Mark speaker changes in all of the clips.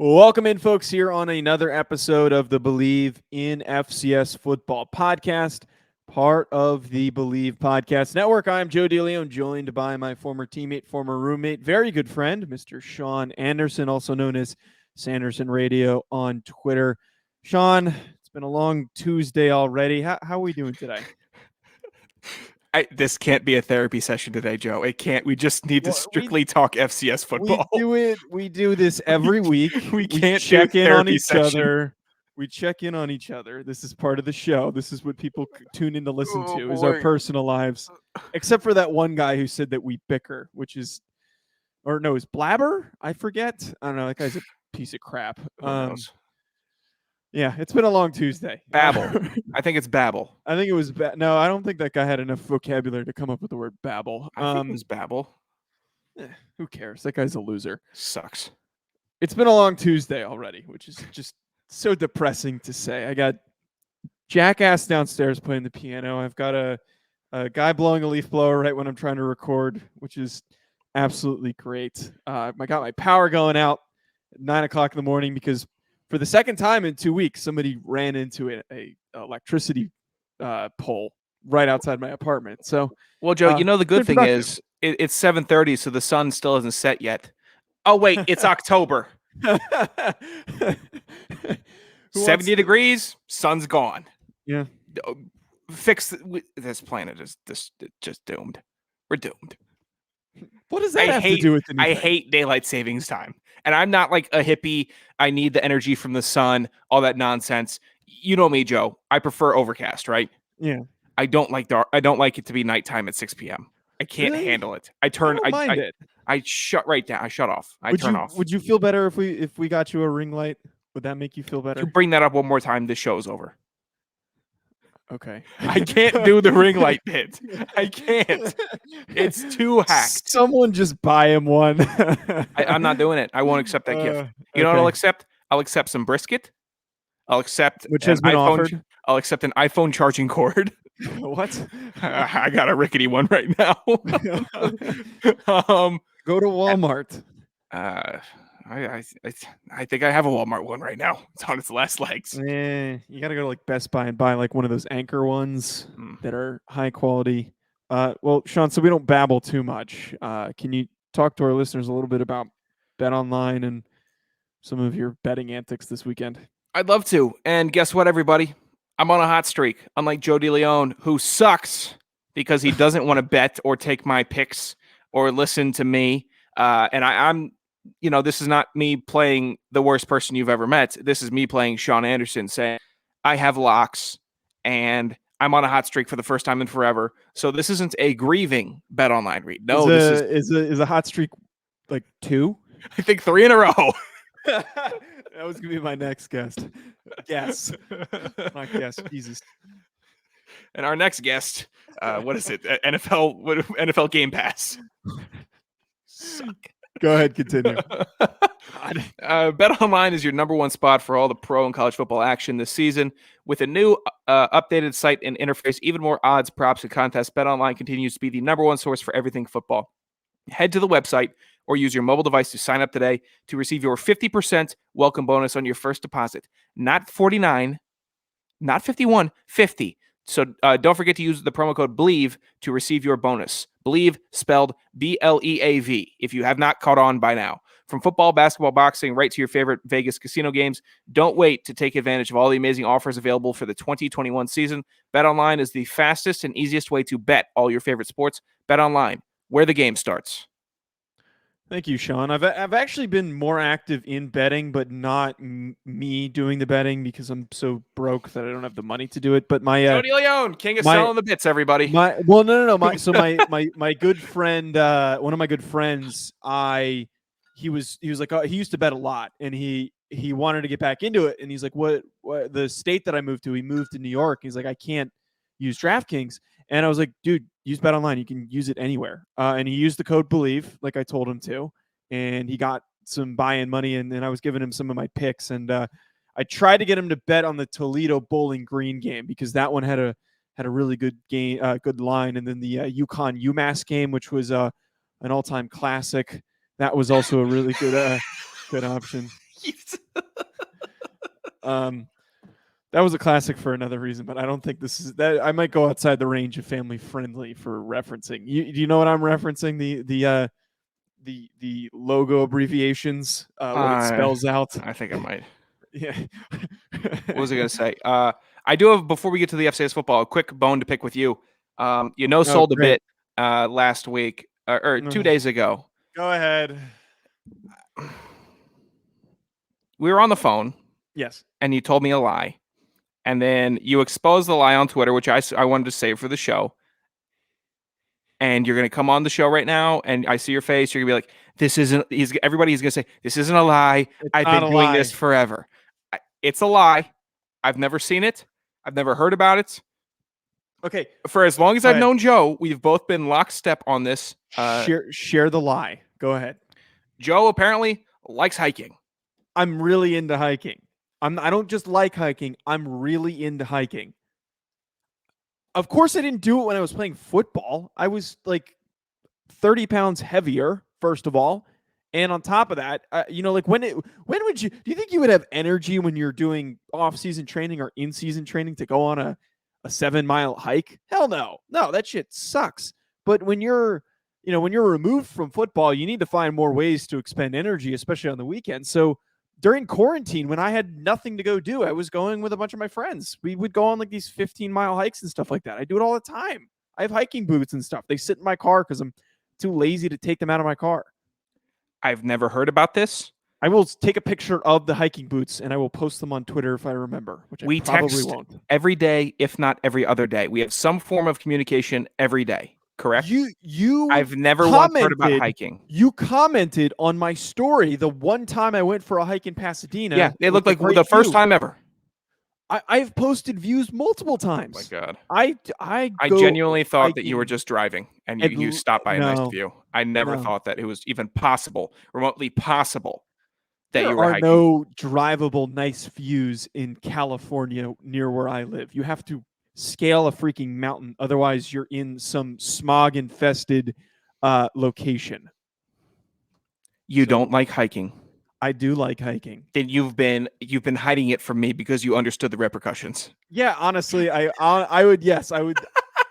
Speaker 1: Welcome in, folks, here on another episode of the Believe in FCS Football podcast, part of the Believe Podcast Network. I'm Joe DeLeone, joined by my former teammate, former roommate, very good friend, Mr. Sean Anderson, also known as Sanderson Radio on Twitter. Sean, it's been a long Tuesday already. How are we doing today?
Speaker 2: This can't be a therapy session today, Joe. It can't. We just need to strictly talk FCS football.
Speaker 1: We do this every week.
Speaker 2: We can't
Speaker 1: check in on each
Speaker 2: session.
Speaker 1: other. We check in on each other. This is part of the show. This is what people tune in to listen to, is our personal lives. Except for that one guy who said that we bicker, which is, or no, is Blabber? I forget. I don't know. That guy's a piece of crap. Yeah, it's been a long Tuesday.
Speaker 2: Babble. I think it's babble.
Speaker 1: I think it was no, I don't think that guy had enough vocabulary to come up with the word babble.
Speaker 2: I think it was babble.
Speaker 1: Who cares? That guy's a loser.
Speaker 2: Sucks.
Speaker 1: It's been a long Tuesday already, which is just so depressing to say. I got Jackass downstairs playing the piano. I've got a guy blowing a leaf blower right when I'm trying to record, which is absolutely great. I got my power going out at 9 o'clock in the morning because for the second time in 2 weeks, somebody ran into a electricity pole right outside my apartment. So,
Speaker 2: well, Joe, you know the good thing is it's 7:30, so the sun still hasn't set yet. Oh wait, it's October. 70 degrees, sun's gone.
Speaker 1: Yeah,
Speaker 2: this planet is just doomed. We're doomed.
Speaker 1: What does that have to do with anything?
Speaker 2: I hate daylight savings time. And I'm not like a hippie. I need the energy from the sun, all that nonsense. You know me, Joe. I prefer overcast, right?
Speaker 1: Yeah.
Speaker 2: I don't like dark. I don't like it to be nighttime at 6 p.m. I can't handle it. I shut right down. I shut off. I turn off.
Speaker 1: Would you feel better if we got you a ring light? Would that make you feel better?
Speaker 2: You bring that up one more time, the show's over.
Speaker 1: Okay.
Speaker 2: I can't do the ring light bit. I can't. It's too hacked.
Speaker 1: Someone just buy him one.
Speaker 2: I'm not doing it. I won't accept that gift. You know what I'll accept? I'll accept some brisket. I'll accept
Speaker 1: which has been offered.
Speaker 2: I'll accept an iPhone charging cord.
Speaker 1: What?
Speaker 2: I got a rickety one right now.
Speaker 1: Go to Walmart.
Speaker 2: I think I have a Walmart one right now. It's on its last legs.
Speaker 1: You got to go to like Best Buy and buy like one of those Anchor ones that are high quality. Well, Sean, so we don't babble too much. Can you talk to our listeners a little bit about Bet Online and some of your betting antics this weekend?
Speaker 2: I'd love to. And guess what, everybody? I'm on a hot streak, unlike Joe DeLeone, who sucks because he doesn't want to bet or take my picks or listen to me. And I'm this is not me playing the worst person you've ever met. This is me playing Sean Anderson saying, I have locks and I'm on a hot streak for the first time in forever. So this isn't a grieving Bet Online read. No,
Speaker 1: is a hot streak like 2?
Speaker 2: I think 3 in a row.
Speaker 1: That was going to be my next guest. Guess. Not guess. Jesus.
Speaker 2: And our next guest, what is it? NFL Game Pass. Suck.
Speaker 1: Go ahead, continue.
Speaker 2: Bet Online is your number one spot for all the pro and college football action this season. With a new updated site and interface, even more odds, props, and contests, Bet Online continues to be the number one source for everything football. Head to the website or use your mobile device to sign up today to receive your 50% welcome bonus on your first deposit. Not 49, not 51, 50. So don't forget to use the promo code BLEAV to receive your bonus. BLEAV spelled B-L-E-A-V, if you have not caught on by now. From football, basketball, boxing, right to your favorite Vegas casino games, don't wait to take advantage of all the amazing offers available for the 2021 season. BetOnline is the fastest and easiest way to bet all your favorite sports. BetOnline, where the game starts.
Speaker 1: Thank you, Sean. I've actually been more active in betting, but not me doing the betting because I'm so broke that I don't have the money to do it. But my
Speaker 2: Joe DeLeone, king of selling the bits, everybody.
Speaker 1: No. My good friend, one of my good friends, he was like, he used to bet a lot, and he wanted to get back into it, and he's like, what the state that I moved to? He moved to New York. He's like, I can't use DraftKings. And I was like, dude, use Bet Online. You can use it anywhere. And he used the code BELIEVE, like I told him to. And he got some buy-in money, and then I was giving him some of my picks. And I tried to get him to bet on the Toledo Bowling Green game because that one had a really good game, good line. And then the UConn UMass game, which was an all-time classic, that was also a really good option. That was a classic for another reason, but I don't think this is that. I might go outside the range of family friendly for referencing. Do you know what I'm referencing? The logo abbreviations, what it spells out.
Speaker 2: I think I might.
Speaker 1: Yeah.
Speaker 2: What was I going to say? I do have, before we get to the FCS football, a quick bone to pick with you. Sold a bit last week or 2 days ago.
Speaker 1: Go ahead.
Speaker 2: We were on the phone.
Speaker 1: Yes.
Speaker 2: And you told me a lie. And then you exposed the lie on Twitter, which I wanted to save for the show. And you're going to come on the show right now, and I see your face. You're going to be like, this isn't, everybody's going to say, this isn't a lie. I've been doing this forever. It's a lie. I've never seen it. I've never heard about it.
Speaker 1: Okay.
Speaker 2: For as long as I've known Joe, we've both been lockstep on this.
Speaker 1: Share the lie. Go ahead.
Speaker 2: Joe apparently likes hiking.
Speaker 1: I'm really into hiking. I don't just like hiking. I'm really into hiking. Of course, I didn't do it when I was playing football. I was like 30 pounds heavier, first of all. And on top of that, when would you, do you think you would have energy when you're doing off-season training or in-season training to go on a 7-mile hike? Hell no. No, that shit sucks. But when you're removed from football, you need to find more ways to expend energy, especially on the weekend. So during quarantine, when I had nothing to go do, I was going with a bunch of my friends. We would go on like these 15-mile hikes and stuff like that. I do it all the time. I have hiking boots and stuff. They sit in my car because I'm too lazy to take them out of my car.
Speaker 2: I've never heard about this.
Speaker 1: I will take a picture of the hiking boots and I will post them on Twitter if I remember, which I probably won't.
Speaker 2: Every day, if not every other day. We have some form of communication every day. Correct? I've never once heard about hiking.
Speaker 1: You commented on my story the one time I went for a hike in Pasadena.
Speaker 2: Yeah, it looked like the first time ever.
Speaker 1: I've posted views multiple times.
Speaker 2: Oh my God.
Speaker 1: I
Speaker 2: genuinely thought that you were just driving and you stopped by a nice view. I never thought that it was even possible, remotely possible, that you were hiking.
Speaker 1: There are no drivable nice views in California near where I live. You have to scale a freaking mountain. Otherwise, you're in some smog-infested location.
Speaker 2: You don't like hiking.
Speaker 1: I do like hiking.
Speaker 2: Then you've been hiding it from me because you understood the repercussions.
Speaker 1: Yeah, honestly, I would. Yes, I would.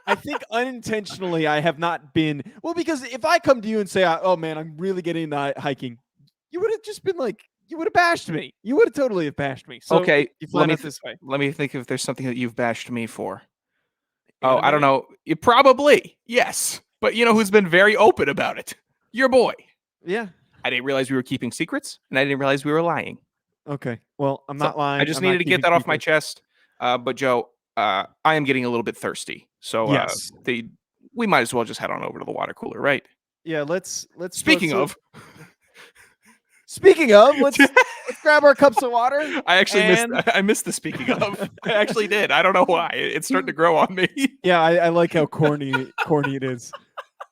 Speaker 1: I think unintentionally I have not been. Well, because if I come to you and say, "Oh man, I'm really getting into hiking," you would have just been like, you would have bashed me. You would have totally have bashed me. So
Speaker 2: okay,
Speaker 1: let me
Speaker 2: think if there's something that you've bashed me for. Oh, I don't know. You probably, yes. But you know who's been very open about it? Your boy.
Speaker 1: Yeah.
Speaker 2: I didn't realize we were keeping secrets, and I didn't realize we were lying.
Speaker 1: Okay. Well, I'm not lying.
Speaker 2: I just needed to get that off my chest. But Joe, I am getting a little bit thirsty. So
Speaker 1: yes.
Speaker 2: We might as well just head on over to the water cooler, right?
Speaker 1: Yeah, let's
Speaker 2: Speaking of,
Speaker 1: let's grab our cups of water.
Speaker 2: I missed the speaking of. I actually did. I don't know why. It's starting to grow on me.
Speaker 1: Yeah, I like how corny it is.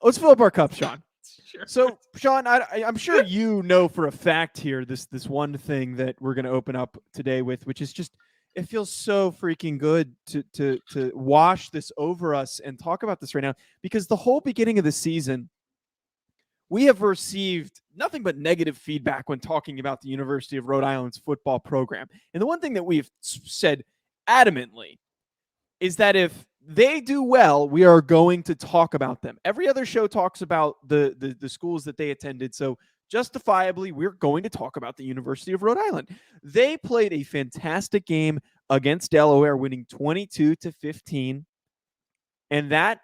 Speaker 1: Let's fill up our cups, Sean. Sure. So, Sean, I'm sure you know for a fact here this one thing that we're going to open up today with, which is just, it feels so freaking good to wash this over us and talk about this right now, because the whole beginning of the season, we have received nothing but negative feedback when talking about the University of Rhode Island's football program. And the one thing that we've said adamantly is that if they do well, we are going to talk about them. Every other show talks about the schools that they attended. So justifiably, we're going to talk about the University of Rhode Island. They played a fantastic game against Delaware, winning 22-15. And that,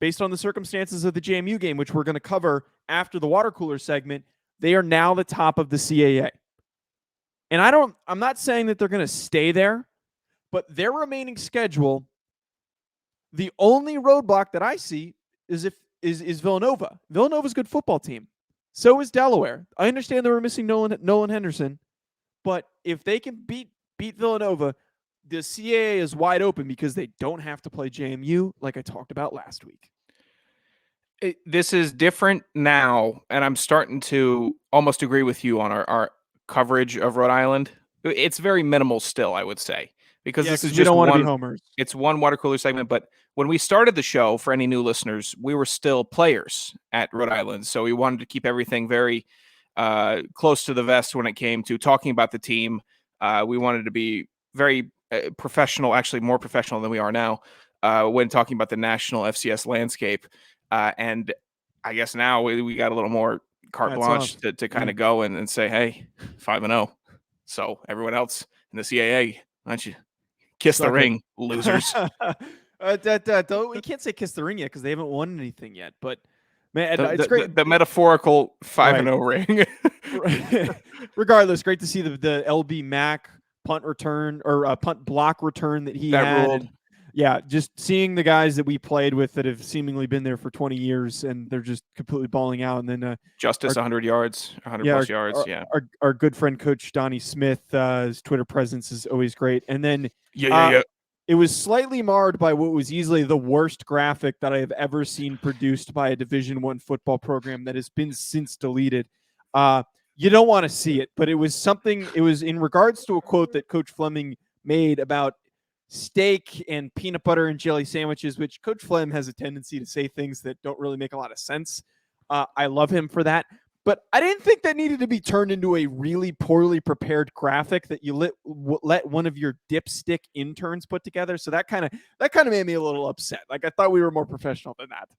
Speaker 1: based on the circumstances of the JMU game, which we're going to cover after the water cooler segment, they are now the top of the CAA. And I'm not saying that they're going to stay there, but their remaining schedule, the only roadblock that I see is Villanova. Villanova's a good football team. So is Delaware. I understand they were missing Nolan Henderson, but if they can beat Villanova, the CAA is wide open because they don't have to play JMU like I talked about last week.
Speaker 2: This is different now, and I'm starting to almost agree with you on our coverage of Rhode Island. It's very minimal still, I would say, because this is just it's one water cooler segment. But when we started the show, for any new listeners, we were still players at Rhode Island, so we wanted to keep everything very close to the vest when it came to talking about the team. We wanted to be very professional, actually more professional than we are now when talking about the national FCS landscape. And I guess now we got a little more carte blanche to kind of go and say, hey, 5-0. So everyone else in the CAA, why don't you kiss the ring, losers?
Speaker 1: We can't say kiss the ring yet because they haven't won anything yet. But man, it's great.
Speaker 2: The metaphorical 5-0 ring.
Speaker 1: Regardless, great to see the LB Mac punt return or punt block return that he had.
Speaker 2: Ruled.
Speaker 1: Yeah, just seeing the guys that we played with that have seemingly been there for 20 years and they're just completely balling out. And then
Speaker 2: Justice 100 yards, 100 plus yards.
Speaker 1: Our good friend Coach Donnie Smith, his Twitter presence is always great. And then it was slightly marred by what was easily the worst graphic that I have ever seen produced by a Division I football program that has been since deleted. You don't want to see it, but it was something. It was in regards to a quote that Coach Fleming made about steak and peanut butter and jelly sandwiches, which Coach Flem has a tendency to say things that don't really make a lot of sense. I love him for that, but I didn't think that needed to be turned into a really poorly prepared graphic that you let one of your dipstick interns put together. So that kind of made me a little upset. Like I thought we were more professional than that.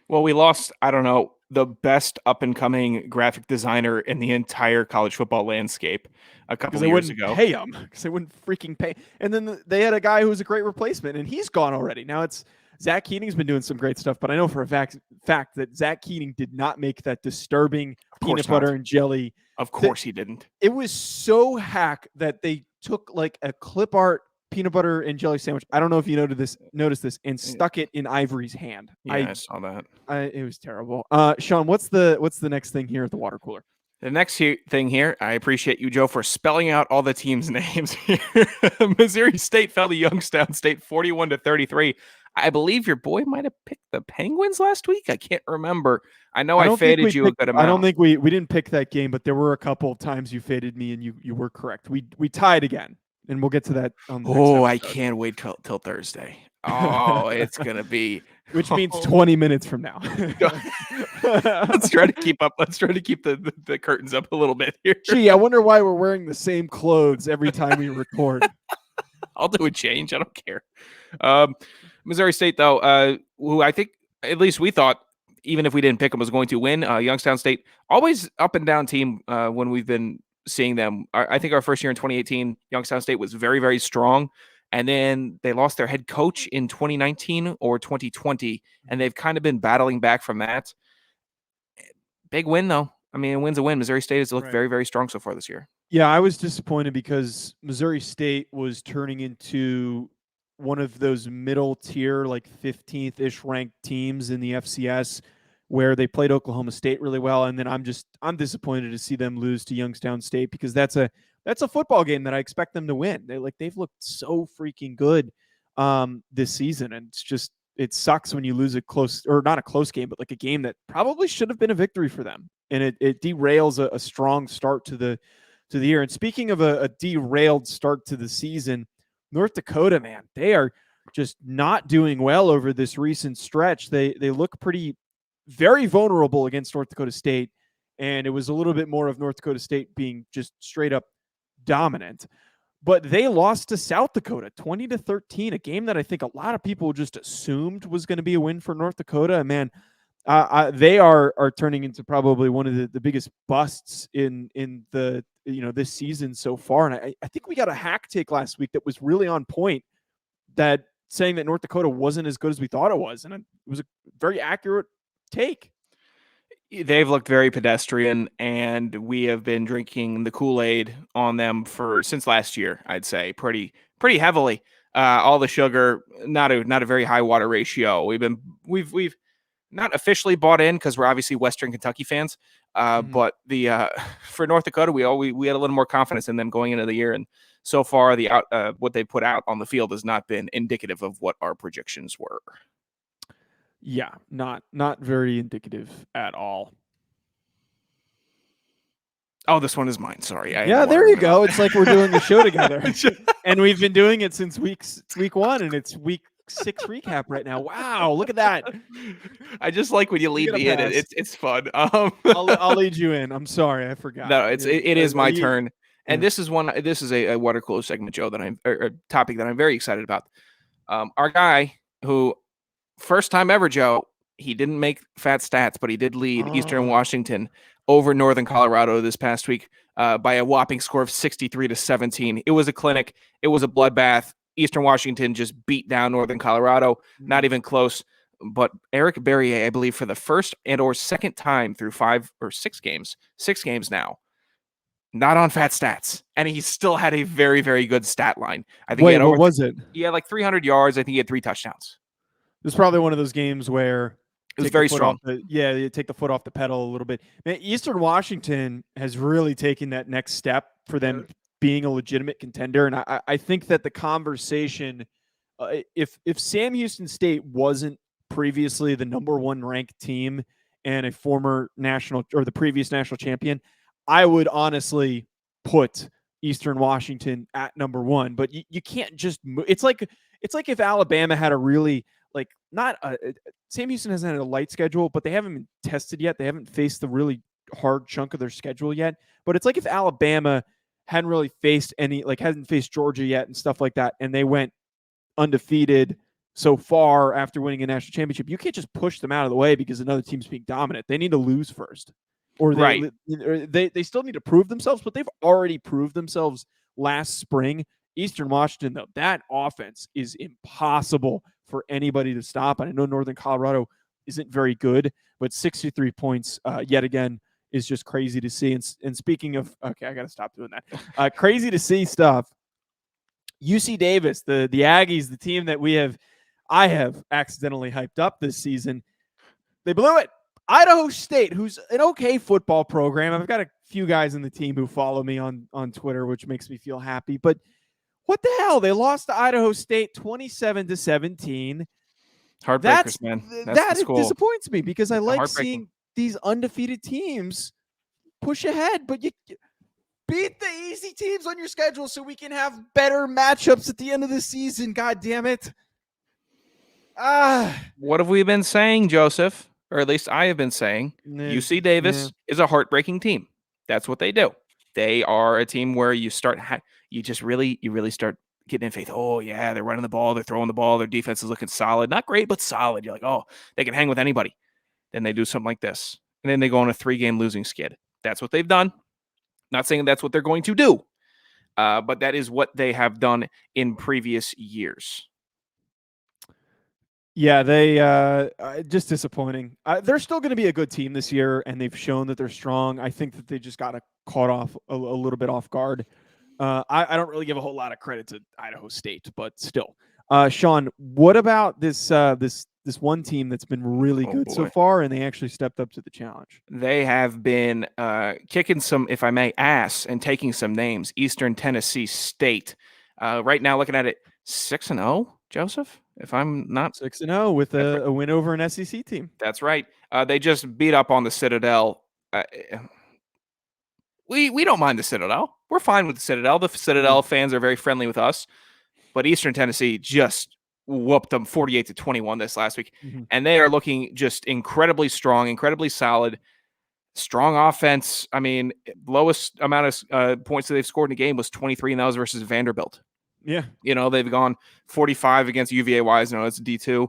Speaker 2: Well, we lost, I don't know, the best up-and-coming graphic designer in the entire college football landscape a couple of years ago.
Speaker 1: Pay him because they wouldn't freaking pay. And then they had a guy who was a great replacement, and he's gone already. Now it's Zach Keating's been doing some great stuff, but I know for a fact that Zach Keating did not make that disturbing peanut butter and jelly.
Speaker 2: Of course he didn't.
Speaker 1: It was so hack that they took like a clip art peanut butter and jelly sandwich. I don't know if you noticed this and stuck it in Ivory's hand.
Speaker 2: Yeah, I saw that.
Speaker 1: It was terrible. Sean, what's the next thing here at the water cooler?
Speaker 2: The next thing here, I appreciate you, Joe, for spelling out all the teams' names here. Missouri State fell to Youngstown State 41-33. I believe your boy might have picked the Penguins last week. I can't remember. I know I faded you a good amount.
Speaker 1: I don't think we didn't pick that game, but there were a couple of times you faded me and you were correct. We tied again. And we'll get to that on the next episode.
Speaker 2: I can't wait till Thursday. Oh, it's going to be.
Speaker 1: Which means 20 minutes from now.
Speaker 2: Let's try to keep up. Let's try to keep the curtains up a little bit here.
Speaker 1: Gee, I wonder why we're wearing the same clothes every time we record.
Speaker 2: I'll do a change. I don't care. Missouri State, though, who I think, at least we thought, even if we didn't pick them, was going to win. Youngstown State, always up and down team when we've been seeing them. I think our first year in 2018, Youngstown State was very, very strong. And then they lost their head coach in 2019 or 2020. And they've kind of been battling back from that. Big win, though. I mean, a win's a win. Missouri State has looked very, very strong so far this year.
Speaker 1: Yeah, I was disappointed because Missouri State was turning into one of those middle tier, like 15th-ish ranked teams in the FCS, where they played Oklahoma State really well, and then I'm disappointed to see them lose to Youngstown State because that's a football game that I expect them to win. They've looked so freaking good this season, and it sucks when you lose a close, or not a close game, but like a game that probably should have been a victory for them, and it derails a strong start to the year. And speaking of a derailed start to the season, North Dakota, man, they are just not doing well over this recent stretch. They look very vulnerable against North Dakota State, and it was a little bit more of North Dakota State being just straight up dominant. But they lost to South Dakota 20-13, a game that I think a lot of people just assumed was going to be a win for North Dakota. And man, they are turning into probably one of the biggest busts in the this season so far. And I think we got a hack take last week that was really on point, that saying that North Dakota wasn't as good as we thought it was, and it was a very accurate take.
Speaker 2: They've looked very pedestrian, and we have been drinking the Kool-Aid on them since last year. I'd say pretty heavily. All the sugar, not a very high water ratio. We've not officially bought in because we're obviously Western Kentucky fans. But for North Dakota, we had a little more confidence in them going into the year, and so far what they put out on the field has not been indicative of what our projections were.
Speaker 1: Yeah, not very indicative at all.
Speaker 2: Oh, this one is mine. Sorry.
Speaker 1: Yeah, there you go. It's like we're doing a show together, and we've been doing it since week 1, and it's week 6 recap right now. Wow, look at that.
Speaker 2: I just like when you lead me in. It's fun.
Speaker 1: I'll lead you in. I'm sorry, I forgot.
Speaker 2: No, it is my turn. And this is a water cooler segment, Joe, that a topic that I'm very excited about. Our guy who first time ever, Joe, he didn't make fat stats, but he did lead Eastern Washington over Northern Colorado this past week by a whopping score of 63-17. It was a clinic. It was a bloodbath. Eastern Washington just beat down Northern Colorado. Not even close. But Eric Berrier, I believe, for the first and or second time through 5 or 6 games now, not on fat stats. And he still had a very, very good stat line. I think
Speaker 1: what was it?
Speaker 2: He had like 300 yards. I think he had 3 touchdowns.
Speaker 1: It was probably one of those games where
Speaker 2: it was very strong.
Speaker 1: You take the foot off the pedal a little bit. Man, Eastern Washington has really taken that next step for them being a legitimate contender. And I think that the conversation, if Sam Houston State wasn't previously the number 1 ranked team and a former national or the previous national champion, I would honestly put Eastern Washington at number 1. But you can't just move. It's like if Alabama had a really Sam Houston hasn't had a light schedule, but they haven't been tested yet. They haven't faced the really hard chunk of their schedule yet. But it's like if Alabama hadn't really faced hadn't faced Georgia yet and stuff like that, and they went undefeated so far after winning a national championship. You can't just push them out of the way because another team's being dominant. They need to lose first, or they still need to prove themselves. But they've already proved themselves last spring. Eastern Washington, though, that offense is impossible for anybody to stop. And I know Northern Colorado isn't very good, but 63 points yet again is just crazy to see. And speaking of, okay, I got to stop doing that. Crazy to see stuff. UC Davis, the Aggies, the team that I have accidentally hyped up this season, they blew it. Idaho State, who's an okay football program. I've got a few guys in the team who follow me on Twitter, which makes me feel happy. But what the hell? They lost to Idaho State 27-17.
Speaker 2: Heartbreakers, man.
Speaker 1: That disappoints me because I like seeing these undefeated teams push ahead. But you beat the easy teams on your schedule so we can have better matchups at the end of the season. God damn it.
Speaker 2: What have we been saying, Joseph? Or at least I have been saying. UC Davis is a heartbreaking team. That's what they do. They are a team where you start you really start getting in faith. Oh yeah, they're running the ball, they're throwing the ball, their defense is looking solid. Not great, but solid. You're like, oh, they can hang with anybody. Then they do something like this. And then they go on a 3-game losing skid. That's what they've done. Not saying that's what they're going to do. But that is what they have done in previous years.
Speaker 1: Yeah, they just disappointing. They're still going to be a good team this year, and they've shown that they're strong. I think that they just got caught off a little bit off guard. I don't really give a whole lot of credit to Idaho State, but still. Sean, what about this one team that's been really good so far, and they actually stepped up to the challenge?
Speaker 2: They have been kicking some, if I may, ass and taking some names. Eastern Tennessee State. Right now, looking at it, 6-0, Joseph? If I'm not
Speaker 1: 6-0 with a win over an SEC team.
Speaker 2: That's right. They just beat up on the Citadel. We don't mind the Citadel. We're fine with the Citadel. The Citadel fans are very friendly with us. But Eastern Tennessee just whooped them 48-21 this last week. Mm-hmm. And they are looking just incredibly strong, incredibly solid, strong offense. I mean, lowest amount of points that they've scored in a game was 23, and that was versus Vanderbilt.
Speaker 1: Yeah.
Speaker 2: They've gone 45 against UVA-wise. It's D2.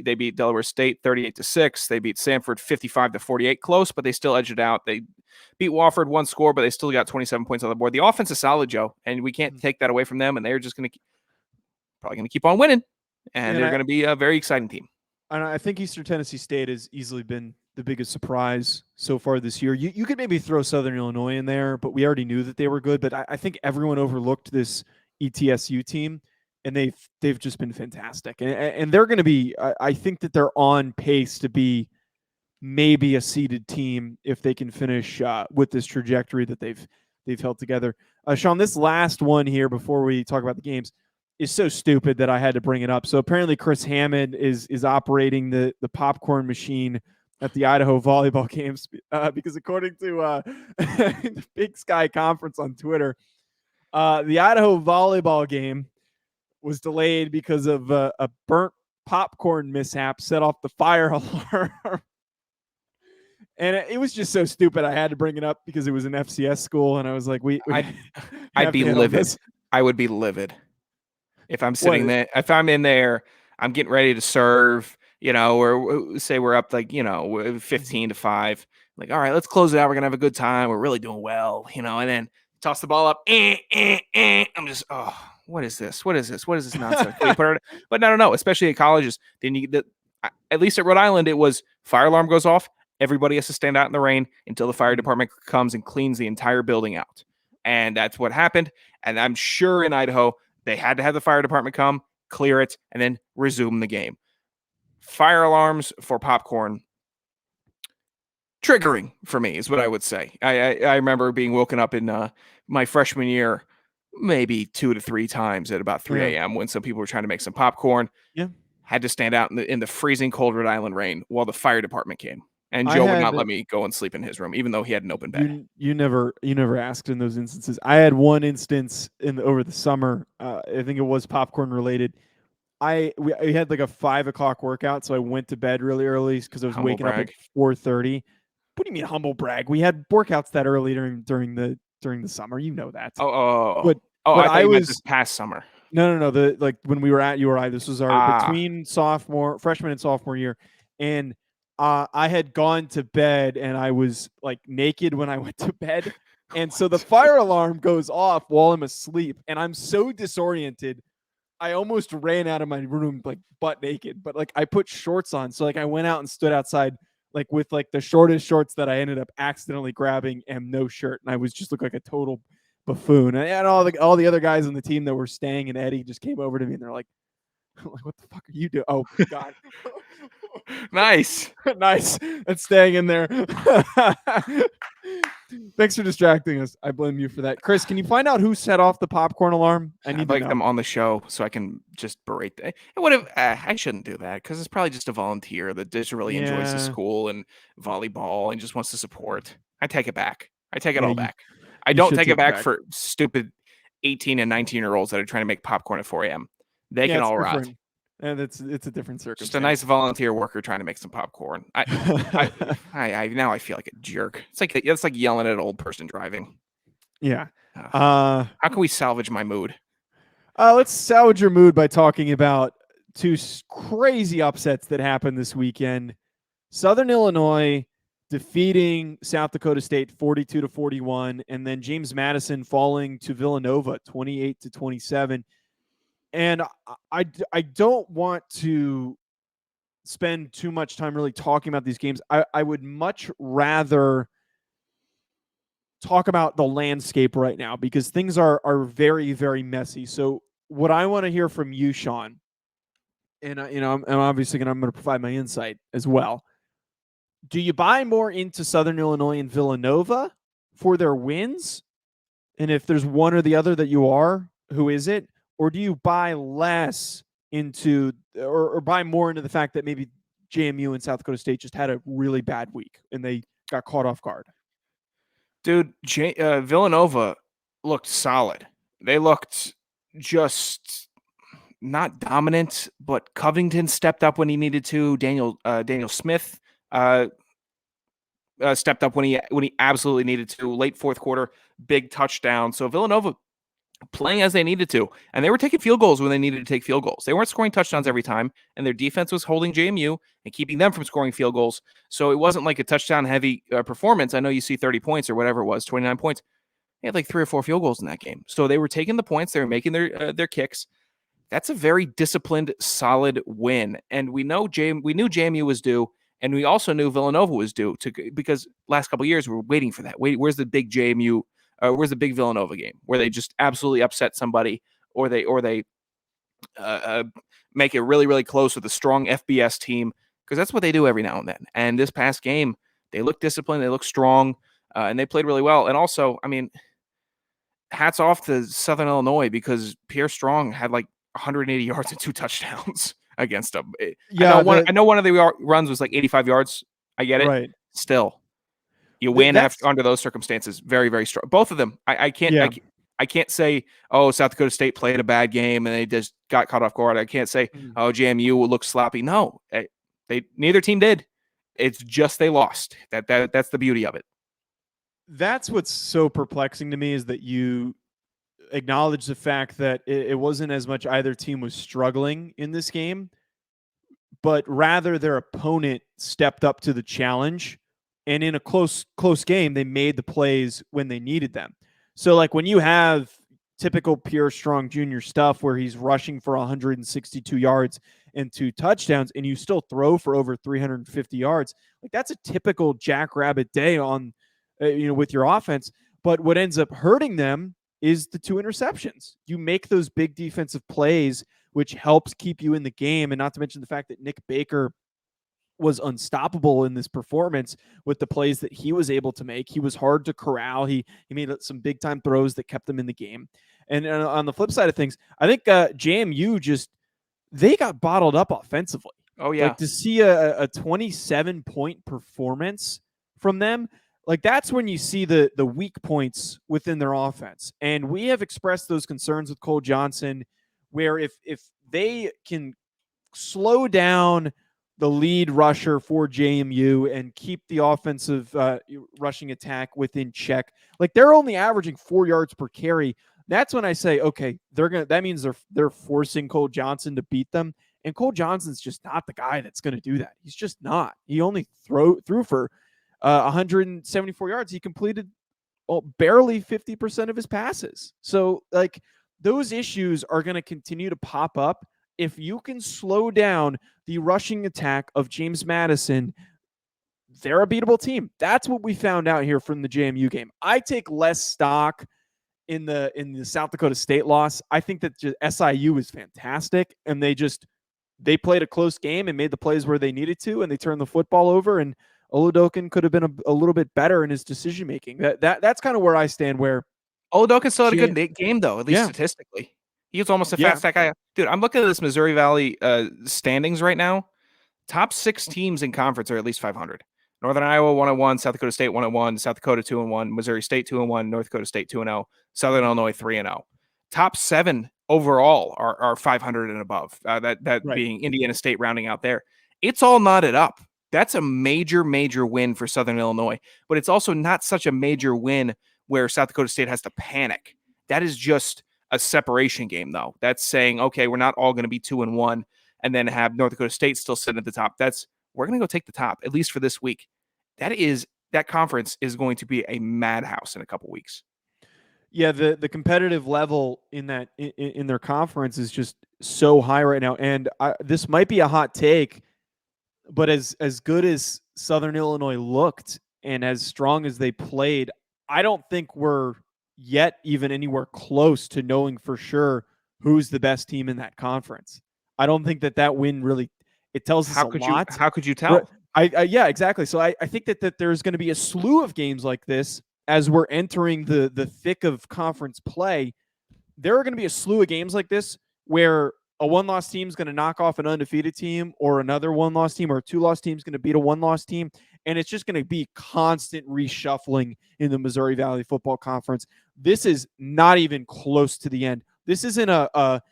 Speaker 2: They beat Delaware State 38-6. They beat Samford 55-48. Close, but they still edged it out. They beat Wofford 1 score, but they still got 27 points on the board. The offense is solid, Joe, and we can't take that away from them, and they're just probably going to keep on winning, and they're going to be a very exciting team.
Speaker 1: And I think Eastern Tennessee State has easily been the biggest surprise so far this year. You could maybe throw Southern Illinois in there, but we already knew that they were good. But I think everyone overlooked this ETSU team, and they've just been fantastic. And they're going to be, I think that they're on pace to be maybe a seeded team if they can finish with this trajectory that they've held together. Sean, this last one here before we talk about the games is so stupid that I had to bring it up. So apparently Chris Hammond is operating the popcorn machine at the Idaho volleyball games because according to the Big Sky Conference on Twitter, the Idaho volleyball game was delayed because of a burnt popcorn mishap set off the fire alarm. And it was just so stupid. I had to bring it up because it was an FCS school, and I was like,
Speaker 2: I'd be livid. I would be livid if I'm sitting there. If I'm in there, I'm getting ready to serve, or say we're up 15-5. Like, all right, let's close it out. We're gonna have a good time. We're really doing well, and then toss the ball up. I'm just, what is this? What is this? What is this nonsense? But no. Especially at colleges, they need that. At least at Rhode Island, it was fire alarm goes off. Everybody has to stand out in the rain until the fire department comes and cleans the entire building out. And that's what happened. And I'm sure in Idaho, they had to have the fire department come, clear it, and then resume the game. Fire alarms for popcorn, triggering for me is what I would say. I remember being woken up in my freshman year maybe 2 to 3 times at about 3 a.m. when some people were trying to make some popcorn.
Speaker 1: Yeah.
Speaker 2: Had to stand out in the freezing cold Rhode Island rain while the fire department came. And Joe would not let me go and sleep in his room, even though he had an open bed.
Speaker 1: You never asked in those instances. I had one instance over the summer. I think it was popcorn related. We had like a 5 o'clock workout, so I went to bed really early because I was waking up at 4:30. What do you mean humble brag? We had workouts that early during the summer. You know that.
Speaker 2: But I thought you meant this past summer.
Speaker 1: No. When we were at URI, this was our between freshman and sophomore year, and I had gone to bed and I was like naked when I went to bed. And so the fire alarm goes off while I'm asleep and I'm so disoriented. I almost ran out of my room like butt naked, but like I put shorts on. So like I went out and stood outside like with like the shortest shorts that I ended up accidentally grabbing and no shirt. And I was just looked like a total buffoon. And all the other guys on the team that were staying and Eddie just came over to me and they're like, what the fuck are you doing? Oh God.
Speaker 2: Nice.
Speaker 1: That's staying in there. Thanks for distracting us. I blame you for that. Chris, can you find out who set off the popcorn alarm?
Speaker 2: I'd like them on the show so I can just berate them. I shouldn't do that because it's probably just a volunteer that just really enjoys the school and volleyball and just wants to support. I take it back. I take it all back. I don't take it back for stupid 18 and 19-year-olds that are trying to make popcorn at 4 a.m. They can all rot.
Speaker 1: And it's a different circumstance.
Speaker 2: Just a nice volunteer worker trying to make some popcorn. Now I feel like a jerk. It's like yelling at an old person driving.
Speaker 1: Yeah.
Speaker 2: How can we salvage my mood?
Speaker 1: Let's salvage your mood by talking about 2 crazy upsets that happened this weekend. Southern Illinois defeating South Dakota State 42-41, and then James Madison falling to Villanova 28-27. And I don't want to spend too much time really talking about these games. I would much rather talk about the landscape right now because things are very, very messy. So what I want to hear from you, Sean, and I'm obviously I'm going to provide my insight as well. Do you buy more into Southern Illinois and Villanova for their wins? And if there's one or the other that you are, who is it? Or do you buy less into or buy more into the fact that maybe JMU and South Dakota State just had a really bad week and they got caught off guard?
Speaker 2: Dude, Villanova looked solid. They looked just not dominant, but Covington stepped up when he needed to. Daniel Smith stepped up when he absolutely needed to. Late fourth quarter, big touchdown. So Villanova playing as they needed to, and they were taking field goals when they needed to take field goals. They weren't scoring touchdowns every time, and their defense was holding JMU and keeping them from scoring field goals. So it wasn't like a touchdown-heavy performance. I know you see 30 points or whatever it was, 29 points. They had like 3 or 4 field goals in that game. So they were taking the points. They were making their kicks. That's a very disciplined, solid win. And we knew JMU was due, and we also knew Villanova was due because last couple of years we were waiting for that. Where's the big JMU? Where's the big Villanova game where they just absolutely upset somebody, or they make it really, really close with a strong FBS team? Because that's what they do every now and then. And this past game, they look disciplined, they look strong, and they played really well. And also, I mean, hats off to Southern Illinois because Pierre Strong had like 180 yards and 2 touchdowns against them.
Speaker 1: Yeah,
Speaker 2: I know one of the runs was like 85 yards. I get it.
Speaker 1: Right.
Speaker 2: Still. You win under those circumstances. Very, very strong. Both of them. I can't say, oh, South Dakota State played a bad game and they just got caught off guard. I can't say, oh, JMU will look sloppy. No, neither team did. It's just they lost. That's the beauty of it.
Speaker 1: That's what's so perplexing to me, is that you acknowledge the fact that it wasn't as much either team was struggling in this game, but rather their opponent stepped up to the challenge, and in a close game, they made the plays when they needed them. So like when you have typical Pierre Strong Jr. stuff where he's rushing for 162 yards and 2 touchdowns, and you still throw for over 350 yards, like that's a typical Jackrabbit day on, with your offense. But what ends up hurting them is the 2 interceptions. You make those big defensive plays, which helps keep you in the game. And not to mention the fact that Nick Baker was unstoppable in this performance with the plays that he was able to make. He was hard to corral. He made some big time throws that kept them in the game. And on the flip side of things, I think JMU they got bottled up offensively.
Speaker 2: Oh yeah.
Speaker 1: Like to see a 27-point performance from them, like that's when you see the weak points within their offense. And we have expressed those concerns with Cole Johnson, where if they can slow down the lead rusher for JMU and keep the offensive rushing attack within check, like they're only averaging 4 yards per carry. That's when I say, okay, that means they're forcing Cole Johnson to beat them. And Cole Johnson's just not the guy that's going to do that. He's just not. He only threw for 174 yards. He completed barely 50% of his passes. So like those issues are going to continue to pop up. If you can slow down the rushing attack of James Madison, they're a beatable team. That's what we found out here from the JMU game. I take less stock in the South Dakota State loss. I think that SIU is fantastic, and they played a close game and made the plays where they needed to, and they turned the football over, and Oludokin could have been a little bit better in his decision making. That's kind of where I stand. Where
Speaker 2: Oludokin still had a good game though, at least statistically. He was almost a fast stack guy. Dude, I'm looking at this Missouri Valley standings right now. Top 6 teams in conference are at least 500. Northern Iowa 1-1, South Dakota State 1-1, South Dakota 2-1, Missouri State 2-1, North Dakota State 2-0, Southern Illinois 3-0. Top 7 overall are 500 and above. That being Indiana State rounding out there. It's all knotted up. That's a major win for Southern Illinois, but it's also not such a major win where South Dakota State has to panic. That is just a separation game, though. That's saying, okay, we're not all going to be 2-1 and then have North Dakota State still sitting at the top. We're going to go take the top, at least for this week. That conference is going to be a madhouse in a couple weeks.
Speaker 1: Yeah, the competitive level in their conference is just so high right now. And this might be a hot take, but as good as Southern Illinois looked and as strong as they played, I don't think we're yet even anywhere close to knowing for sure who's the best team in that conference. I don't think that win really, it tells us a lot.
Speaker 2: How could you tell?
Speaker 1: Yeah, exactly. So I think that there's going to be a slew of games like this as we're entering the thick of conference play. There are going to be a slew of games like this where a 1-loss team is going to knock off an undefeated team, or another 1-loss team or a 2-loss team is going to beat a 1-loss team. And it's just going to be constant reshuffling in the Missouri Valley Football Conference. This is not even close to the end. This isn't a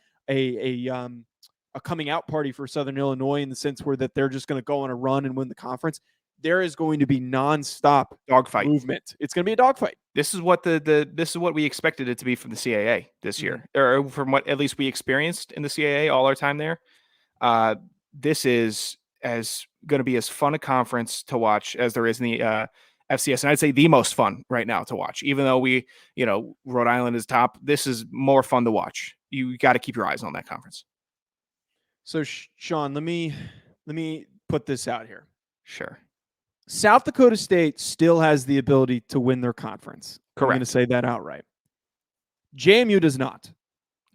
Speaker 1: coming out party for Southern Illinois in the sense where that they're just going to go on a run and win the conference. There is going to be nonstop
Speaker 2: dogfight
Speaker 1: movement. It's going to be a dogfight.
Speaker 2: This is what this is what we expected it to be from the CAA this year, or from what at least we experienced in the CAA all our time there. This is going to be as fun a conference to watch as there is in the FCS, and I'd say the most fun right now to watch. Even though Rhode Island is top, this is more fun to watch. You got to keep your eyes on that conference.
Speaker 1: So, Sean, let me put this out here.
Speaker 2: Sure.
Speaker 1: South Dakota State still has the ability to win their conference.
Speaker 2: Correct.
Speaker 1: I'm going to say that outright. JMU does not.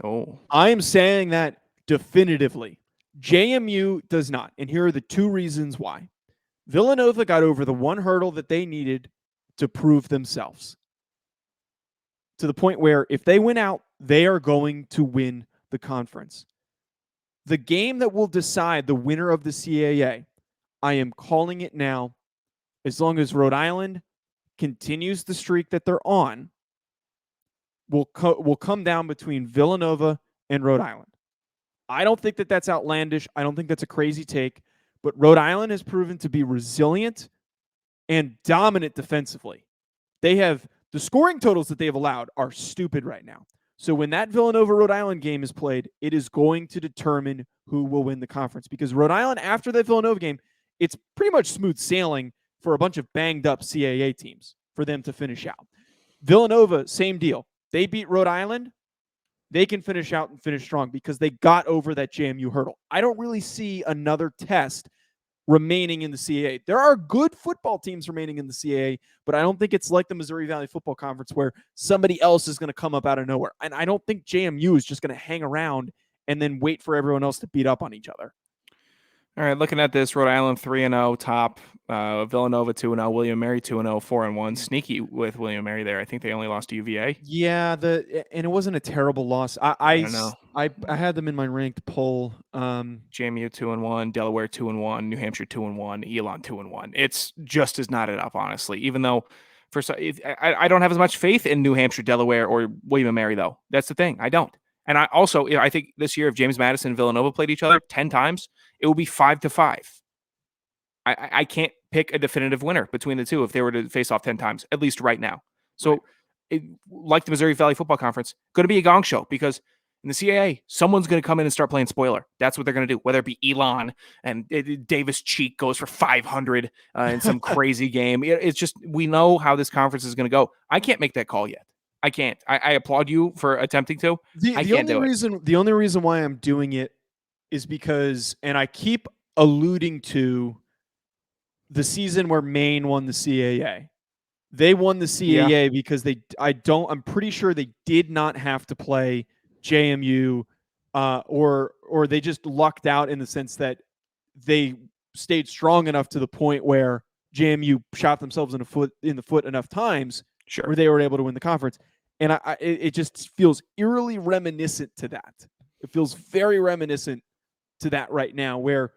Speaker 2: Oh.
Speaker 1: I am saying that definitively. JMU does not. And here are the 2 reasons why. Villanova got over the one hurdle that they needed to prove themselves, to the point where if they win out, they are going to win the conference. The game that will decide the winner of the CAA, I am calling it now. As long as Rhode Island continues the streak that they're on, will come down between Villanova and Rhode Island. I don't think that that's outlandish. I don't think that's a crazy take. But Rhode Island has proven to be resilient and dominant defensively. They have the scoring totals that they have allowed are stupid right now. So when that Villanova Rhode Island game is played, it is going to determine who will win the conference, because Rhode Island, after that Villanova game, it's pretty much smooth sailing for a bunch of banged up CAA teams for them to finish out. Villanova, same deal. They beat Rhode Island. They can finish out and finish strong because they got over that JMU hurdle. I don't really see another test remaining in the CAA. There are good football teams remaining in the CAA, but I don't think it's like the Missouri Valley Football Conference where somebody else is going to come up out of nowhere. And I don't think JMU is just going to hang around and then wait for everyone else to beat up on each other.
Speaker 2: All right, looking at this, Rhode Island 3-0 top, Villanova 2-0, William Mary 2-0, 4-1. Sneaky with William Mary there. I think they only lost to UVA.
Speaker 1: Yeah, and it wasn't a terrible loss. I
Speaker 2: don't know.
Speaker 1: I had them in my ranked poll.
Speaker 2: JMU 2-1, Delaware 2-1, New Hampshire 2-1, Elon 2-1. It's just as not enough, honestly. Even though I don't have as much faith in New Hampshire, Delaware, or William Mary, though. That's the thing. I don't. And I think this year, if James Madison and Villanova played each other 10 times, it would be 5-5. I can't pick a definitive winner between the two if they were to face off 10 times, at least right now. So, like the Missouri Valley Football Conference, going to be a gong show because in the CAA, someone's going to come in and start playing spoiler. That's what they're going to do, whether it be Elon and Davis Cheek goes for 500 in some crazy game. It's just, we know how this conference is going to go. I can't make that call yet. I can't. I applaud you for attempting to.
Speaker 1: The only reason why I'm doing it is because, and I keep alluding to the season where Maine won the CAA. They won the CAA because I'm pretty sure they did not have to play JMU, or they just lucked out in the sense that they stayed strong enough to the point where JMU shot themselves in the foot enough times where they were able to win the conference. And it just feels eerily reminiscent to that. It feels very reminiscent to that right now, where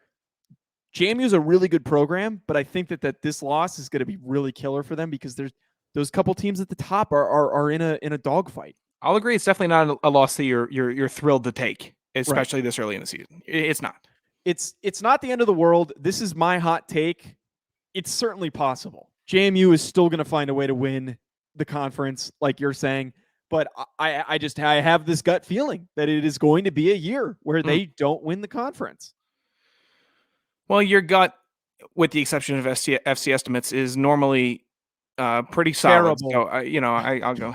Speaker 1: JMU is a really good program, but I think that this loss is going to be really killer for them because there's those couple teams at the top are in a dogfight.
Speaker 2: I'll agree. It's definitely not a loss that you're thrilled to take, especially this early in the season. It's not.
Speaker 1: It's not the end of the world. This is my hot take. It's certainly possible. JMU is still going to find a way to win the conference, like you're saying, but I have this gut feeling that it is going to be a year where they don't win the conference.
Speaker 2: Well, your gut, with the exception of FC estimates, is normally pretty solid.
Speaker 1: Terrible.
Speaker 2: So, I'll go.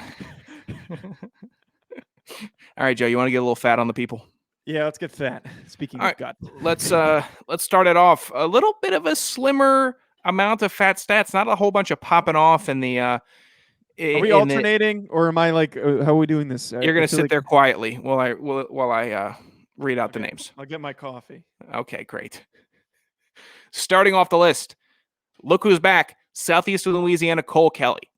Speaker 2: All right, Joe, you want to get a little fat on the people?
Speaker 1: Yeah, let's get fat. Speaking of gut,
Speaker 2: let's start it off. A little bit of a slimmer amount of fat stats, not a whole bunch of popping off in the.
Speaker 1: Are we alternating, or am I like? How are we doing this?
Speaker 2: You're going to sit there quietly while I read out the names.
Speaker 1: I'll get my coffee.
Speaker 2: Okay, great. Starting off the list, look who's back. Southeast of Louisiana, Cole Kelly.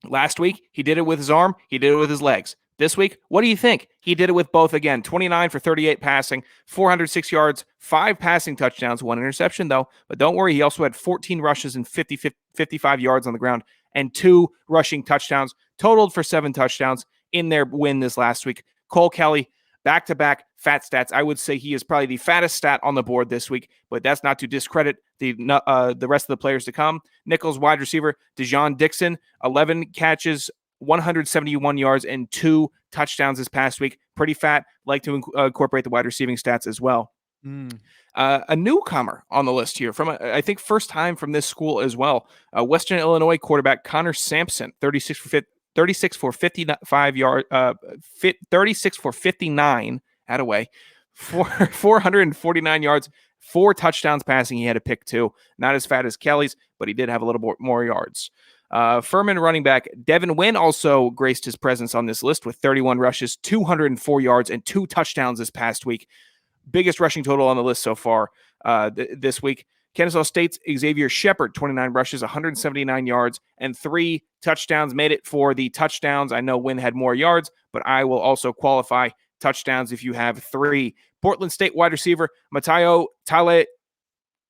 Speaker 2: Last week, he did it with his arm. He did it with his legs. This week, what do you think? He did it with both again. 29 for 38 passing, 406 yards, 5 passing touchdowns, 1 interception, though. But don't worry, he also had 14 rushes and 55 yards on the ground and 2 rushing touchdowns, totaled for 7 touchdowns in their win this last week. Cole Kelly, back-to-back fat stats. I would say he is probably the fattest stat on the board this week, but that's not to discredit the rest of the players to come. Nichols wide receiver, Dejon Dixon, 11 catches, 171 yards, and 2 touchdowns this past week. Pretty fat. Like to incorporate the wide receiving stats as well. A newcomer on the list here from, I think, first time from this school as well. Western Illinois quarterback Connor Sampson, 36 for 55 yards, 36 for 59 at away, 449 yards, 4 touchdowns passing. He had a pick too. Not as fat as Kelly's, but he did have a little more yards. Furman running back Devin Wynn also graced his presence on this list with 31 rushes, 204 yards, and 2 touchdowns this past week. Biggest rushing total on the list so far this week. Kennesaw State's Xavier Shepard, 29 rushes, 179 yards, and 3 touchdowns. Made it for the touchdowns. I know Wynn had more yards, but I will also qualify touchdowns if you have 3. Portland State wide receiver Matayo Tala.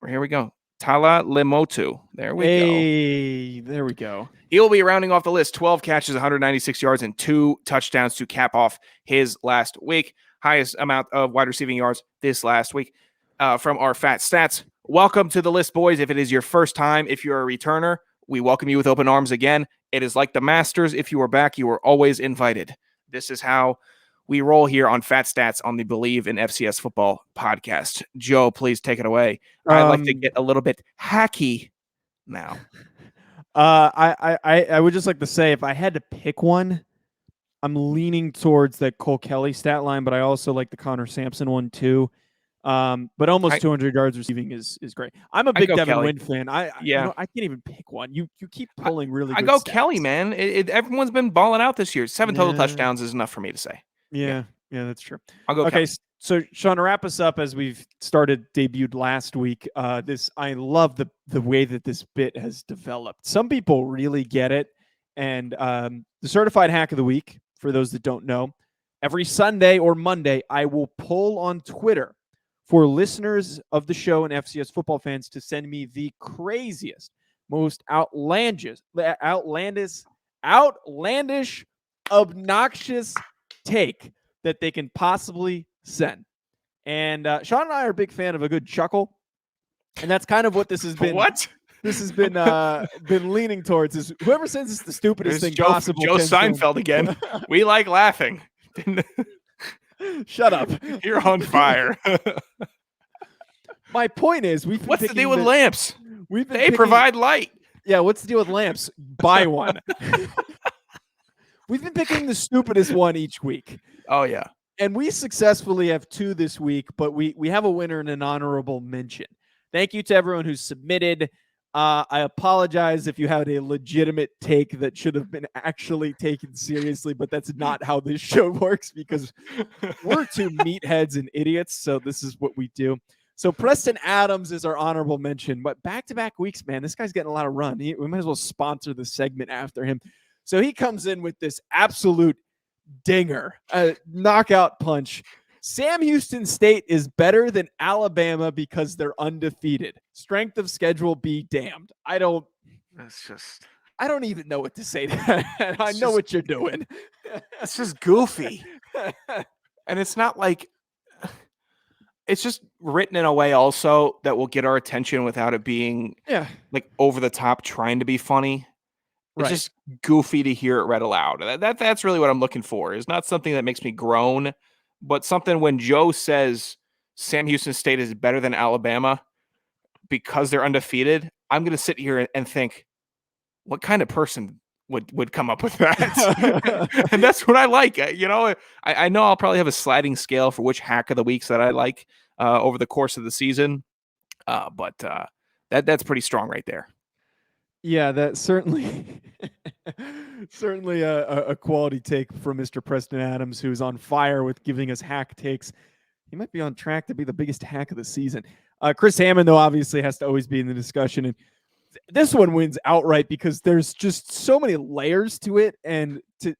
Speaker 2: Here we go. Tala Lemotu. There we go.
Speaker 1: There we go.
Speaker 2: He will be rounding off the list. 12 catches, 196 yards, and 2 touchdowns to cap off his last week. Highest amount of wide receiving yards this last week. from our Fat Stats. Welcome to the list, boys. If it is your first time, if you're a returner, we welcome you with open arms again. It is like the Masters. If you are back, you are always invited. This is how we roll here on Fat Stats on the Believe in FCS Football podcast. Joe, please take it away. I'd like to get a little bit hacky now.
Speaker 1: I would just like to say, if I had to pick one, I'm leaning towards that Cole Kelly stat line, but I also like the Connor Sampson one too. But almost 200 yards receiving is great. I'm a big Devin Wynn fan. I can't even pick one. You keep pulling really good stats.
Speaker 2: Kelly, man. Everyone's been balling out this year. 7 total touchdowns is enough for me to say.
Speaker 1: Yeah, that's true.
Speaker 2: I'll go
Speaker 1: okay,
Speaker 2: Kelly.
Speaker 1: So Sean, to wrap us up, as we've debuted last week, I love the way that this bit has developed. Some people really get it. And the certified hack of the week, for those that don't know, every Sunday or Monday, I will poll on Twitter for listeners of the show and FCS football fans to send me the craziest, most outlandish, obnoxious take that they can possibly send. And Sean and I are a big fan of a good chuckle. And that's kind of what this has been.
Speaker 2: What?
Speaker 1: This has been leaning towards is whoever sends us the stupidest thing possible.
Speaker 2: Joe Seinfeld again. We like laughing.
Speaker 1: Shut up.
Speaker 2: You're on fire.
Speaker 1: My point is,
Speaker 2: what's the deal with lamps? They provide light.
Speaker 1: Yeah, what's the deal with lamps? Buy one. We've been picking the stupidest one each week.
Speaker 2: Oh, yeah.
Speaker 1: And we successfully have 2 this week, but we have a winner and an honorable mention. Thank you to everyone who submitted. I apologize if you had a legitimate take that should have been actually taken seriously, but that's not how this show works because we're 2 meatheads and idiots, so this is what we do. So Preston Adams is our honorable mention, but back-to-back weeks, man, this guy's getting a lot of run. We might as well sponsor the segment after him. So he comes in with this absolute dinger, a knockout punch. Sam Houston State is better than Alabama because they're undefeated. Strength of schedule be damned. I don't even know what to say to that. I know what you're doing.
Speaker 2: It's just goofy. And it's not like it's just written in a way also that will get our attention without it being like over the top trying to be funny. It's just goofy to hear it read aloud. That's really what I'm looking for. It's not something that makes me groan, but something when Joe says Sam Houston State is better than Alabama because they're undefeated, I'm going to sit here and think, what kind of person would come up with that? And that's what I like. I know I'll probably have a sliding scale for which hack of the weeks that I like over the course of the season. But that's pretty strong right there.
Speaker 1: Yeah, that's certainly a quality take from Mr. Preston Adams, who's on fire with giving us hack takes. He might be on track to be the biggest hack of the season. Chris Hammond, though, obviously has to always be in the discussion. And this one wins outright because there's just so many layers to it. And to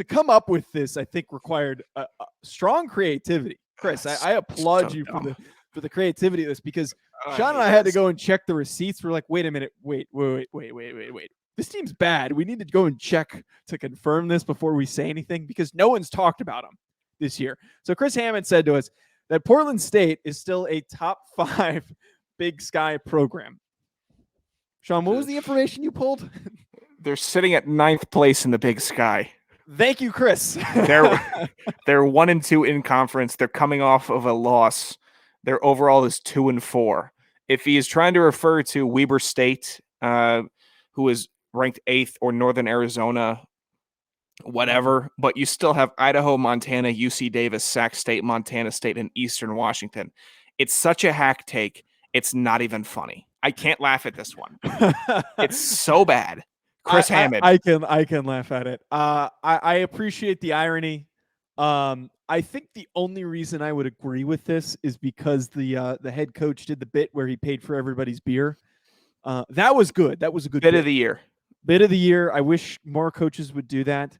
Speaker 1: come up with this, I think, required a strong creativity. Chris, I applaud you for the creativity of this because Sean and I had to go and check the receipts. We're like, wait a minute. Wait. This team's bad. We need to go and check to confirm this before we say anything because no one's talked about them this year. So Chris Hammond said to us that Portland State is still a top 5 Big Sky program. Sean, what was the information you pulled?
Speaker 2: They're sitting at 9th place in the Big Sky.
Speaker 1: Thank you, Chris.
Speaker 2: They're 1-2 in conference. They're coming off of a loss. Their overall is 2-4. If he is trying to refer to Weber State, who is ranked 8th, or Northern Arizona, whatever, but you still have Idaho, Montana, UC Davis, Sac State, Montana State, and Eastern Washington. It's such a hack take. It's not even funny. I can't laugh at this one. It's so bad. Chris Hammond.
Speaker 1: I can laugh at it. I appreciate the irony. I think the only reason I would agree with this is because the head coach did the bit where he paid for everybody's beer. That was good. That was a good
Speaker 2: bit of the year.
Speaker 1: Bit of the year. I wish more coaches would do that.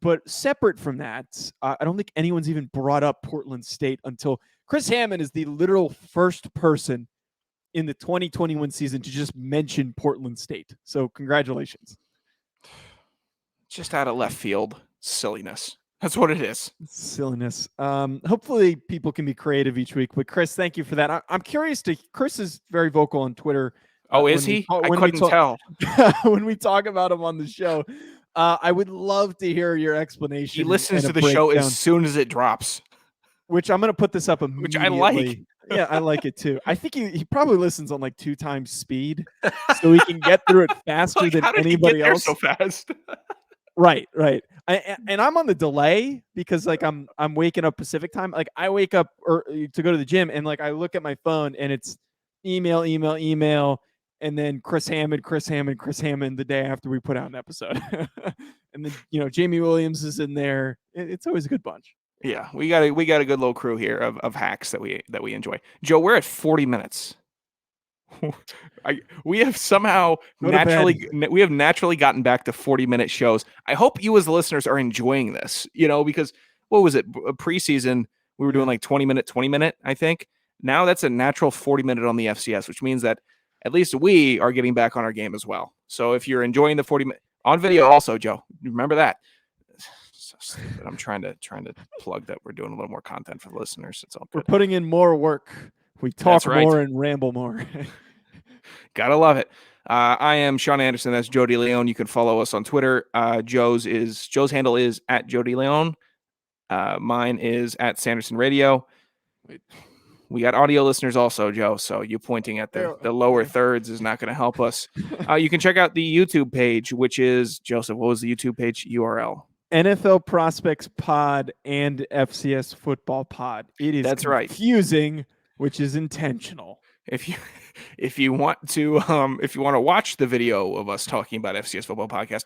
Speaker 1: But separate from that, I don't think anyone's even brought up Portland State until Chris Hammond is the literal first person in the 2021 season to just mention Portland State. So congratulations.
Speaker 2: Just out of left field silliness. That's what it is.
Speaker 1: Silliness. Hopefully people can be creative each week. But Chris, thank you for that. I'm curious Chris is very vocal on Twitter.
Speaker 2: Oh, is he? I couldn't tell.
Speaker 1: When we talk about him on the show, I would love to hear your explanation.
Speaker 2: He listens to the show as soon as it drops.
Speaker 1: Which I'm going to put this up immediately.
Speaker 2: Which I like.
Speaker 1: Yeah, I like it too. I think he probably listens on like 2 times speed, so he can get through it faster than anybody else.
Speaker 2: So fast.
Speaker 1: Right. And I'm on the delay because like I'm waking up Pacific time. Like I wake up to go to the gym and like I look at my phone and it's email, and then Chris Hammond the day after we put out an episode. And then Jamie Williams is in there. It's always a good bunch.
Speaker 2: Yeah, we got a good little crew here of hacks that we enjoy. Joe, we're at 40 minutes. We have somehow naturally gotten back to 40-minute shows. I hope you as the listeners are enjoying this, because what was it? Preseason, we were doing like 20 minute, I think. Now that's a natural 40-minute on the FCS, which means that at least we are getting back on our game as well. So if you're enjoying the 40 minute on video also, Joe, remember that. So stupid. I'm trying to plug that we're doing a little more content for the listeners. It's all good.
Speaker 1: We're putting in more work. We talk more and ramble more.
Speaker 2: Gotta love it. I am Sean Anderson. That's Joe DeLeone. You can follow us on Twitter. Joe's handle is at Joe DeLeone. Mine is at Sanderson Radio. We got audio listeners also, Joe. So you pointing at the lower thirds is not going to help us. You can check out the YouTube page, which is Joseph. What was the YouTube page URL?
Speaker 1: NFL Prospects Pod and FCS Football Pod. It is confusing, which is intentional.
Speaker 2: If you want to watch the video of us talking about FCS Football podcast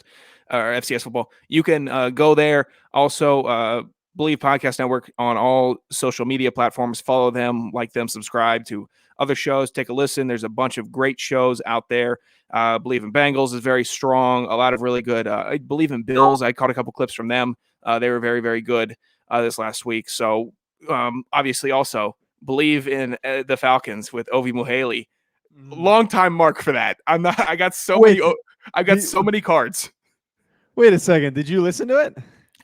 Speaker 2: or FCS Football, you can go there. Also, Believe Podcast Network on all social media platforms. Follow them, like them, subscribe to other shows. Take a listen. There's a bunch of great shows out there. Believe in Bengals is very strong. A lot of really good. I Believe in Bills. I caught a couple clips from them. They were very, very good this last week. So obviously also believe in the Falcons with Ovi Muhaley. Long time mark for that. I got so many cards.
Speaker 1: Wait a second. Did you listen to it?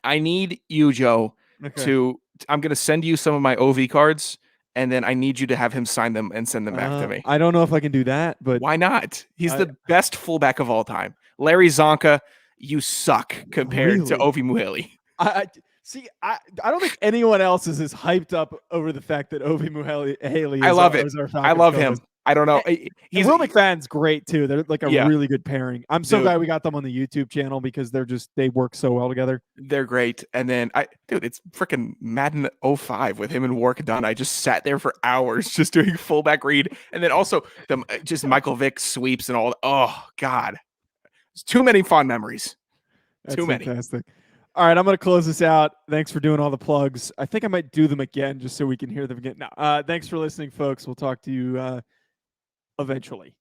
Speaker 2: I need you, Joe, I'm going to send you some of my OV cards, and then I need you to have him sign them and send them back to me.
Speaker 1: I don't know if I can do that, but
Speaker 2: why not? He's the best fullback of all time. Larry Zonka, you suck compared to Ovi Muhaley.
Speaker 1: I don't think anyone else is as hyped up over the fact that Ovi Muhaley
Speaker 2: I love it. I love him. I don't know.
Speaker 1: Will McFadden's great too. They're like a really good pairing. I'm so glad we got them on the YouTube channel because they work so well together.
Speaker 2: They're great. And then it's freaking Madden 05 with him and Wark Dunn. I just sat there for hours just doing fullback read. And then also just Michael Vick sweeps and all. Oh God. It's too many fond memories.
Speaker 1: That's
Speaker 2: too many.
Speaker 1: Fantastic. All right, I'm going to close this out. Thanks for doing all the plugs. I think I might do them again just so we can hear them again. No, thanks for listening, folks. We'll talk to you eventually.